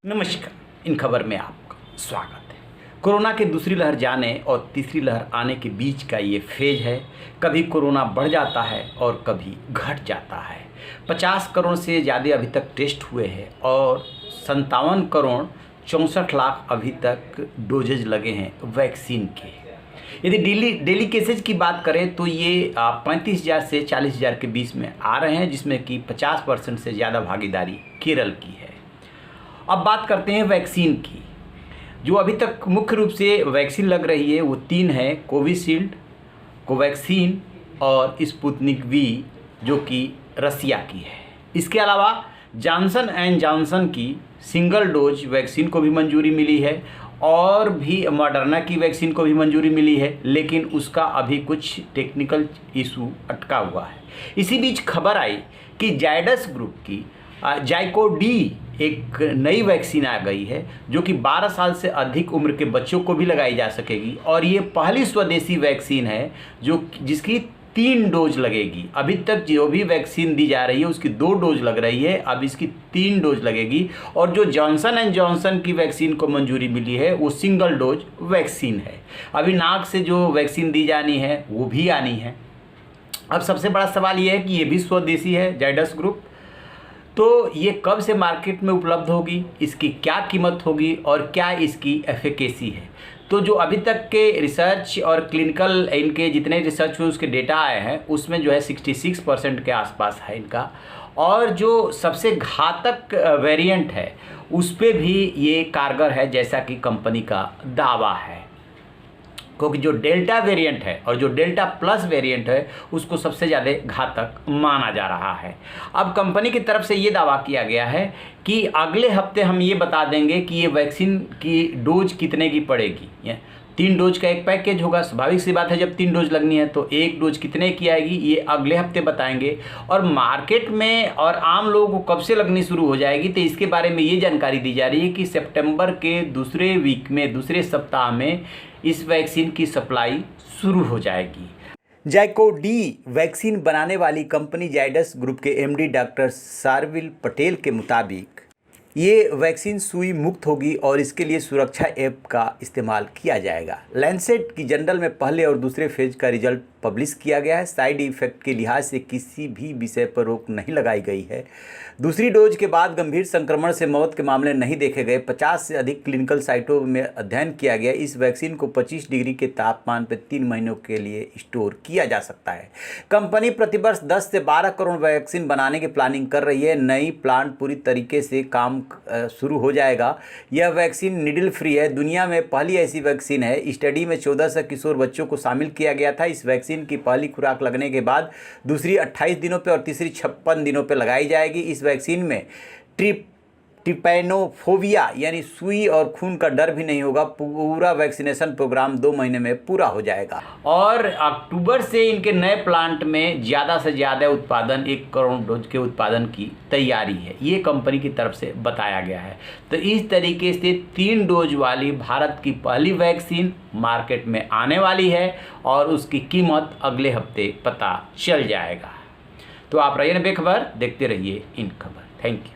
नमस्कार। इन खबर में आपका स्वागत है। कोरोना की दूसरी लहर जाने और तीसरी लहर आने के बीच का ये फेज है। कभी कोरोना बढ़ जाता है और कभी घट जाता है। 50 करोड़ से ज़्यादा अभी तक टेस्ट हुए हैं और 57 करोड़ 64 लाख अभी तक डोजेज लगे हैं वैक्सीन के। यदि डेली केसेज की बात करें तो ये 35,000 से 40,000 के बीच में आ रहे हैं, जिसमें कि 50% से ज़्यादा भागीदारी केरल की है। अब बात करते हैं वैक्सीन की। जो अभी तक मुख्य रूप से वैक्सीन लग रही है वो 3 है, कोविशील्ड, कोवैक्सीन और स्पुतनिक वी, जो कि रसिया की है। इसके अलावा जॉनसन एंड जॉनसन की सिंगल डोज वैक्सीन को भी मंजूरी मिली है और भी मॉडर्ना की वैक्सीन को भी मंजूरी मिली है, लेकिन उसका अभी कुछ टेक्निकल इशू अटका हुआ है। इसी बीच खबर आई कि जायडस ग्रुप की जाइकोडी एक नई वैक्सीन आ गई है, जो कि 12 साल से अधिक उम्र के बच्चों को भी लगाई जा सकेगी और ये पहली स्वदेशी वैक्सीन है जिसकी 3 डोज लगेगी। अभी तक जो भी वैक्सीन दी जा रही है उसकी 2 डोज लग रही है, अब इसकी 3 डोज लगेगी। और जो जॉनसन एंड जॉनसन की वैक्सीन को मंजूरी मिली है वो सिंगल डोज वैक्सीन है। अभी नाक से जो वैक्सीन दी जानी है वो भी आनी है। अब सबसे बड़ा सवाल ये है कि ये भी स्वदेशी है जायडस ग्रुप, तो ये कब से मार्केट में उपलब्ध होगी, इसकी क्या कीमत होगी और क्या इसकी एफिकेसी है। तो जो अभी तक के रिसर्च और क्लिनिकल इनके जितने रिसर्च हुए उसके डेटा आए हैं उसमें जो है 66% के आसपास है इनका। और जो सबसे घातक वेरिएंट है उस पर भी ये कारगर है, जैसा कि कंपनी का दावा है, क्योंकि जो डेल्टा वेरिएंट है और जो डेल्टा प्लस वेरिएंट है उसको सबसे ज़्यादा घातक माना जा रहा है। अब कंपनी की तरफ से ये दावा किया गया है कि अगले हफ्ते हम ये बता देंगे कि ये वैक्सीन की डोज कितने की पड़ेगी। 3 डोज का एक पैकेज होगा। स्वाभाविक सी बात है, जब 3 डोज लगनी है तो 1 डोज कितने की आएगी ये अगले हफ्ते बताएंगे। और मार्केट में और आम लोगों को कब से लगनी शुरू हो जाएगी तो इसके बारे में ये जानकारी दी जा रही है कि सितंबर के दूसरे वीक में, दूसरे सप्ताह में इस वैक्सीन की सप्लाई शुरू हो जाएगी। जाइकोडी वैक्सीन बनाने वाली कंपनी जायडस ग्रुप के एमडी डॉक्टर शार्विल पटेल के मुताबिक ये वैक्सीन सुई मुक्त होगी और इसके लिए सुरक्षा ऐप का इस्तेमाल किया जाएगा। लैंसेट की जर्नल में पहले और दूसरे फेज का रिजल्ट पब्लिश किया गया है। साइड इफेक्ट के लिहाज से किसी भी विषय पर रोक नहीं लगाई गई है। दूसरी डोज के बाद गंभीर संक्रमण से मौत के मामले नहीं देखे गए। 50 से अधिक क्लिनिकल साइटों में अध्ययन किया गया। इस वैक्सीन को 25 डिग्री के तापमान पर 3 महीनों के लिए स्टोर किया जा सकता है। कंपनी प्रतिवर्ष 10 से 12 करोड़ वैक्सीन बनाने की प्लानिंग कर रही है। नई प्लांट पूरी तरीके से काम शुरू हो जाएगा। यह वैक्सीन निडल फ्री है। दुनिया में पहली ऐसी वैक्सीन है। स्टडी में 1400 किशोर बच्चों को शामिल किया गया था। इस वैक्सीन की पहली खुराक लगने के बाद दूसरी 28 दिनों पर और तीसरी 56 दिनों पर लगाई जाएगी। इस वैक्सीन में ट्रिपैनोफोबिया यानी सुई और खून का डर भी नहीं होगा। पूरा वैक्सीनेशन प्रोग्राम 2 महीने में पूरा हो जाएगा और अक्टूबर से इनके नए प्लांट में ज़्यादा से ज़्यादा उत्पादन 1 करोड़ डोज के उत्पादन की तैयारी है, ये कंपनी की तरफ से बताया गया है। तो इस तरीके से 3 डोज वाली भारत की पहली वैक्सीन मार्केट में आने वाली है और उसकी कीमत अगले हफ्ते पता चल जाएगा। तो आप रहिए बेखबर, देखते रहिए इन खबर। Thank you.